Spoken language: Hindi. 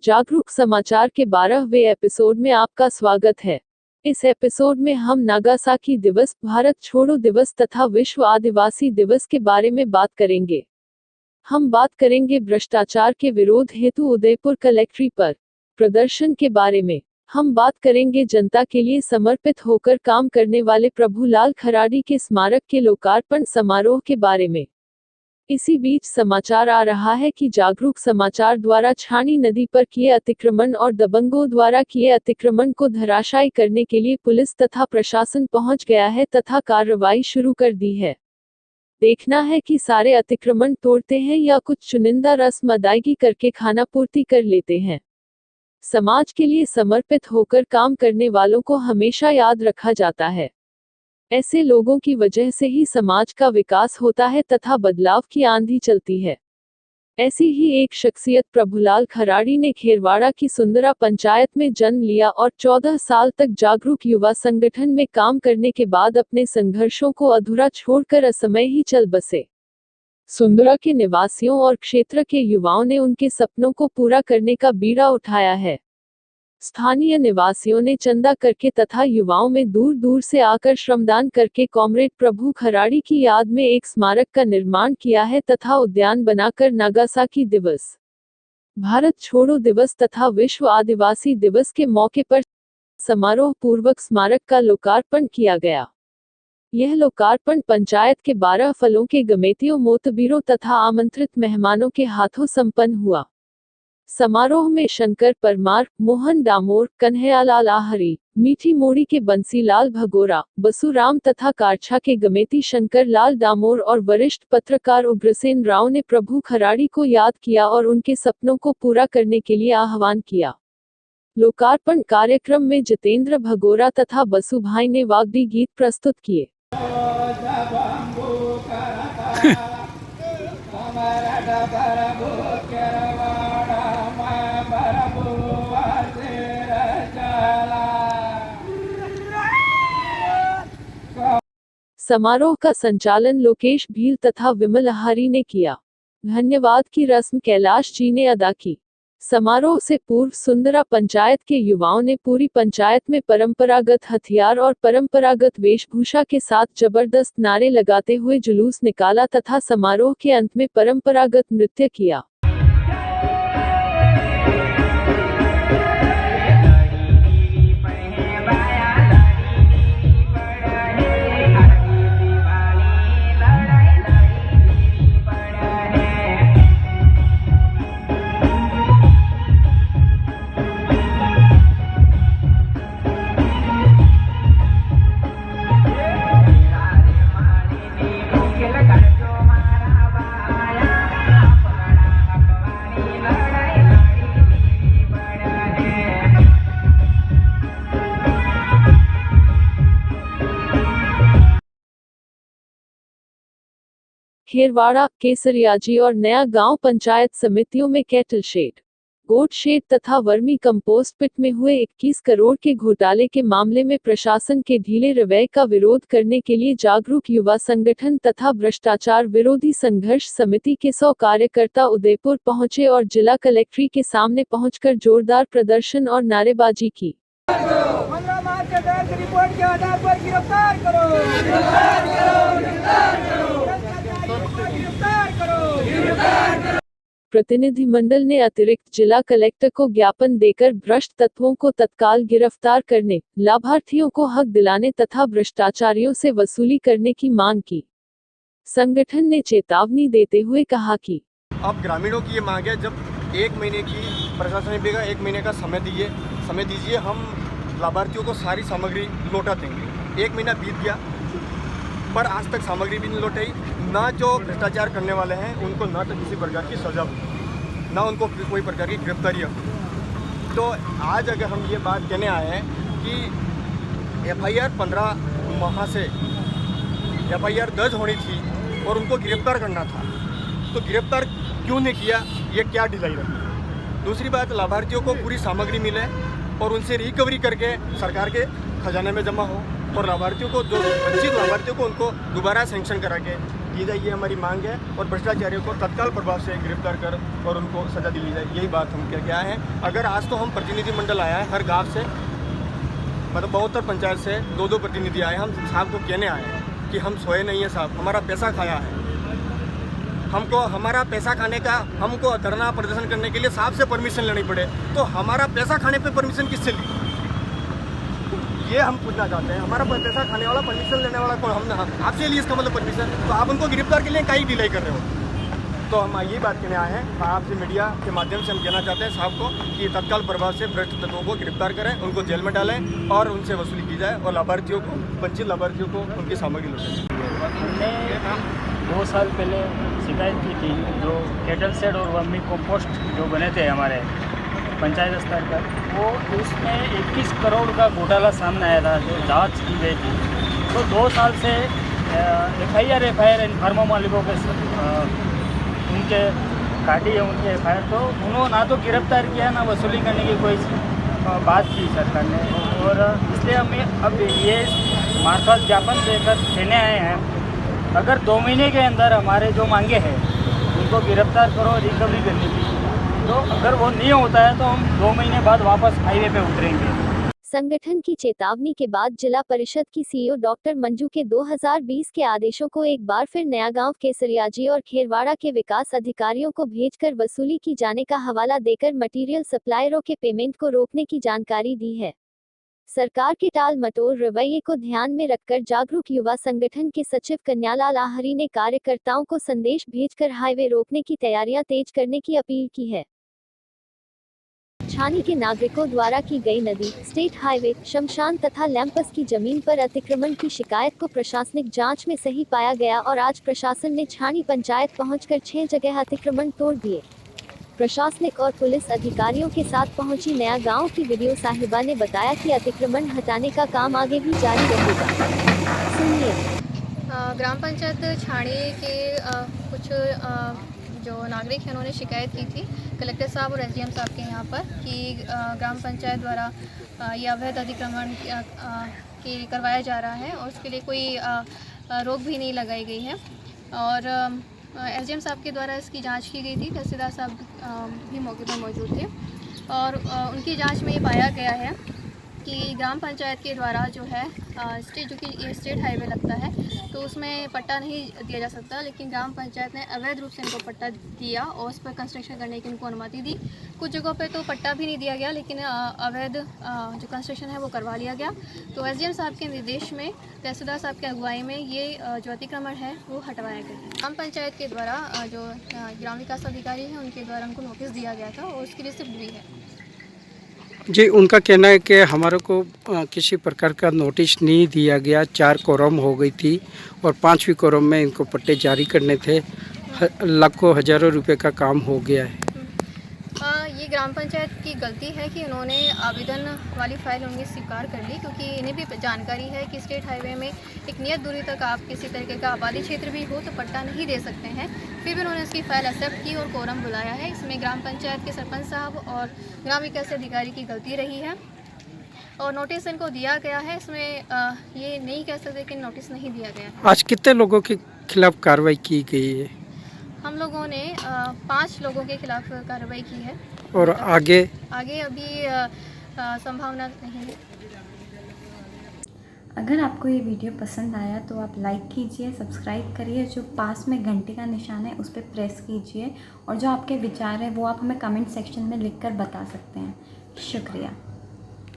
जागरूक समाचार के 12वें एपिसोड में आपका स्वागत है। इस एपिसोड में हम नागासाकी दिवस, भारत छोड़ो दिवस तथा विश्व आदिवासी दिवस के बारे में बात करेंगे। हम बात करेंगे भ्रष्टाचार के विरोध हेतु उदयपुर कलेक्ट्री पर प्रदर्शन के बारे में। हम बात करेंगे जनता के लिए समर्पित होकर काम करने वाले प्रभुलाल खराड़ी के स्मारक के लोकार्पण समारोह के बारे में। इसी बीच समाचार आ रहा है कि जागरूक समाचार द्वारा छानी नदी पर किए अतिक्रमण और दबंगों द्वारा किए अतिक्रमण को धराशायी करने के लिए पुलिस तथा प्रशासन पहुंच गया है तथा कार्रवाई शुरू कर दी है। देखना है कि सारे अतिक्रमण तोड़ते हैं या कुछ चुनिंदा रस्म अदायगी करके खानापूर्ति कर लेते हैं। समाज के लिए समर्पित होकर काम करने वालों को हमेशा याद रखा जाता है। ऐसे लोगों की वजह से ही समाज का विकास होता है तथा बदलाव की आंधी चलती है। ऐसी ही एक शख्सियत प्रभुलाल खराड़ी ने खेरवाड़ा की सुंदरा पंचायत में जन्म लिया और 14 साल तक जागरूक युवा संगठन में काम करने के बाद अपने संघर्षों को अधूरा छोड़कर असमय ही चल बसे। सुंदरा के निवासियों और क्षेत्र के युवाओं ने उनके सपनों को पूरा करने का बीड़ा उठाया है। स्थानीय निवासियों ने चंदा करके तथा युवाओं में दूर दूर से आकर श्रमदान करके कॉमरेड प्रभु खराड़ी की याद में एक स्मारक का निर्माण किया है तथा उद्यान बनाकर नागासाकी दिवस, भारत छोड़ो दिवस तथा विश्व आदिवासी दिवस के मौके पर समारोह पूर्वक स्मारक का लोकार्पण किया गया। यह लोकार्पण पंचायत के 12 फलों के गमेतियों, मोतबीरों तथा आमंत्रित मेहमानों के हाथों संपन्न हुआ। समारोह में शंकर परमार, मोहन डामोर, कन्हैयालाल आहरी, मीठी मोड़ी के बंसीलाल भगोरा, बसुराम तथा कारछा के गमेती शंकर लाल डामोर और वरिष्ठ पत्रकार उग्रसेन राव ने प्रभु खराड़ी को याद किया और उनके सपनों को पूरा करने के लिए आह्वान किया। लोकार्पण कार्यक्रम में जितेंद्र भगोरा तथा बसुभाई ने वाग्दी गीत प्रस्तुत किए। समारोह का संचालन लोकेश भील तथा विमल आहारी ने किया। धन्यवाद की रस्म कैलाश जी ने अदा की। समारोह से पूर्व सुंदरा पंचायत के युवाओं ने पूरी पंचायत में परंपरागत हथियार और परंपरागत वेशभूषा के साथ जबरदस्त नारे लगाते हुए जुलूस निकाला तथा समारोह के अंत में परंपरागत नृत्य किया। खेरवाड़ा, केसरियाजी और नया गांव पंचायत समितियों में कैटल शेड, गोट शेड तथा वर्मी कंपोस्ट पिट में हुए 21 करोड़ के घोटाले के मामले में प्रशासन के ढीले रवैये का विरोध करने के लिए जागरूक युवा संगठन तथा भ्रष्टाचार विरोधी संघर्ष समिति के 100 कार्यकर्ता उदयपुर पहुंचे और जिला कलेक्ट्री के सामने पहुंचकर जोरदार प्रदर्शन और नारेबाजी की। रिपोर्ट के आधार पर गिरफ्तार करो, गिरफ्तार करो, गिरफ्तार करो। प्रतिनिधिमंडल ने अतिरिक्त जिला कलेक्टर को ज्ञापन देकर भ्रष्ट तत्वों को तत्काल गिरफ्तार करने, लाभार्थियों को हक दिलाने तथा भ्रष्टाचारियों से वसूली करने की मांग की। संगठन ने चेतावनी देते हुए कहा कि अब ग्रामीणों की ये मांग है, जब 1 महीने की प्रशासन ने कहा 1 महीने का समय दीजिए, हम लाभार्थियों को सारी सामग्री लौटा देंगे। 1 महीना बीत गया पर आज तक सामग्री भी नहीं लौटाई। ना जो भ्रष्टाचार करने वाले हैं उनको ना तो किसी प्रकार की सजा हुई, ना उनको कोई प्रकार की गिरफ्तारी हुई। तो आज अगर हम ये बात कहने आए हैं कि FIR 15 माह से FIR दर्ज होनी थी और उनको गिरफ्तार करना था, तो गिरफ्तार क्यों नहीं किया, ये क्या ढिलाई रही। दूसरी बात, लाभार्थियों को पूरी सामग्री मिले और उनसे रिकवरी करके सरकार के खजाने में जमा हो और लाभार्थियों को, जो वंचित लाभार्थियों को, उनको दोबारा सेंक्शन करा के दी जाए, ये हमारी मांग है। और भ्रष्टाचारियों को तत्काल प्रभाव से गिरफ्तार कर और उनको सजा दिलाई जाए, यही बात हम क्या है। अगर आज तो हम प्रतिनिधिमंडल आया है हर गाँव से, मतलब 72 पंचायत से 2-2 प्रतिनिधि आए, हम साहब को कहने आए हैं कि हम सोए नहीं है साहब, हमारा पैसा खाया है, हमको हमारा पैसा खाने का, हमको धरना प्रदर्शन करने के लिए साहब से परमिशन लेनी पड़े, तो हमारा पैसा खाने पे परमिशन किससे ली, ये हम पूछना चाहते हैं। हमारा पैसा खाने वाला, परमिशन लेने वाला कौन, हम आपसे लिए इसका मतलब परमिशन, तो आप उनको गिरफ्तार के लिए कहीं डिले कर रहे हो। तो हम यही बात कहने आए हैं, आपसे मीडिया के माध्यम से हम कहना चाहते हैं साहब को कि तत्काल प्रभाव से भ्रष्ट तत्वों को गिरफ्तार करें, उनको जेल में डालें और उनसे वसूली की जाए और लाभार्थियों को, वंचित लाभार्थियों को उनकी सामग्री लौटाएं। हमने 2 साल पहले शिकायत की थी, जो केटल शेड और वर्मी कंपोस्ट जो बने थे हमारे पंचायत स्तर पर, वो उसमें 21 करोड़ का घोटाला सामने आया था, जो जांच की गई थी। तो 2 साल से एफआईआर इन फर्मों मालिकों के उनके काटी है, उनके एफआईआर, तो उन्होंने ना तो गिरफ्तार किया, ना वसूली करने की कोई बात की सरकार ने। और इसलिए हम अब ये मार्फत ज्ञापन देकर देने आए हैं, अगर 2 महीने के अंदर हमारे जो मांगे हैं उनको गिरफ्तार करो रिकवरी करने की, तो अगर वो नहीं होता है तो हम 2 महीने बाद वापस हाईवे पे उतरेंगे। संगठन की चेतावनी के बाद जिला परिषद की सीईओ डॉक्टर मंजू के 2020 के आदेशों को एक बार फिर नयागांव, केसरियाजी और खेरवाड़ा के विकास अधिकारियों को भेजकर वसूली की जाने का हवाला देकर मटेरियल सप्लायरों के पेमेंट को रोकने की जानकारी दी है। सरकार के टाल मटोल रवैये को ध्यान में रखकर जागरूक युवा संगठन के सचिव कन्यालाल आहरी ने कार्यकर्ताओं को संदेश भेजकर हाईवे रोकने की तैयारियां तेज करने की अपील की है। छानी के नागरिकों द्वारा की गई नदी, स्टेट हाईवे, शमशान तथा लैंपस की जमीन पर अतिक्रमण की शिकायत को प्रशासनिक जांच में सही पाया गया और आज प्रशासन ने छानी पंचायत पहुंचकर 6 जगह अतिक्रमण तोड़ दिए। प्रशासनिक और पुलिस अधिकारियों के साथ पहुंची नयागांव की वीडियो साहिबा ने बताया कि अतिक्रमण हटाने का काम आगे भी जारी रहेगा। सुनिए। ग्राम पंचायत छाणी के कुछ जो नागरिक हैं उन्होंने शिकायत की थी कलेक्टर साहब और एसडीएम साहब के यहाँ पर कि ग्राम पंचायत द्वारा ये अवैध अतिक्रमण करवाया जा रहा है और उसके लिए कोई रोक भी नहीं लगाई गई है। और एसडीएम साहब के द्वारा इसकी जांच की गई थी, तहसीलदार साहब भी मौके पर मौजूद थे और उनकी जांच में ये पाया गया है कि ग्राम पंचायत के द्वारा जो है जो कि ये स्टेट हाईवे लगता है तो उसमें पट्टा नहीं दिया जा सकता, लेकिन ग्राम पंचायत ने अवैध रूप से इनको पट्टा दिया और उस पर कंस्ट्रक्शन करने की इनको अनुमति दी। कुछ जगहों पे तो पट्टा भी नहीं दिया गया, लेकिन अवैध जो कंस्ट्रक्शन है वो करवा लिया गया। तो एसडीएम साहब के निर्देश में, तहसीलदार साहब की अगुवाई में ये जो अतिक्रमण है वो हटवाया गया है। ग्राम पंचायत के द्वारा जो ग्राम विकास अधिकारी हैं उनके द्वारा उनको नोटिस दिया गया था और उसकी रिसिप्ट भी है। जी, उनका कहना है कि हमारे को किसी प्रकार का नोटिस नहीं दिया गया, 4 कोरम हो गई थी और 5वीं कोरम में इनको पट्टे जारी करने थे, लाखों हजारों रुपए का काम हो गया है। ये ग्राम पंचायत की गलती है कि उन्होंने आवेदन वाली फाइल उन्हें स्वीकार कर ली, क्योंकि इन्हें भी जानकारी है कि स्टेट हाईवे में एक नियत दूरी तक आप किसी तरीके का आबादी क्षेत्र भी हो तो पट्टा नहीं दे सकते हैं। फिर भी उन्होंने इसकी फाइल एक्सेप्ट की और कोरम बुलाया है। इसमें ग्राम पंचायत के सरपंच साहब और ग्राम विकास अधिकारी की गलती रही है और नोटिस इनको दिया गया है। इसमें ये नहीं कह सकते कि नोटिस नहीं दिया गया है। आज कितने लोगों के खिलाफ कार्रवाई की गई है? हम लोगों ने 5 लोगों के खिलाफ कार्रवाई की है और आगे अभी संभावना नहीं है। अगर आपको ये वीडियो पसंद आया तो आप लाइक कीजिए, सब्सक्राइब करिए, जो पास में घंटे का निशान है उस पर प्रेस कीजिए और जो आपके विचार हैं वो आप हमें कमेंट सेक्शन में लिखकर बता सकते हैं। शुक्रिया।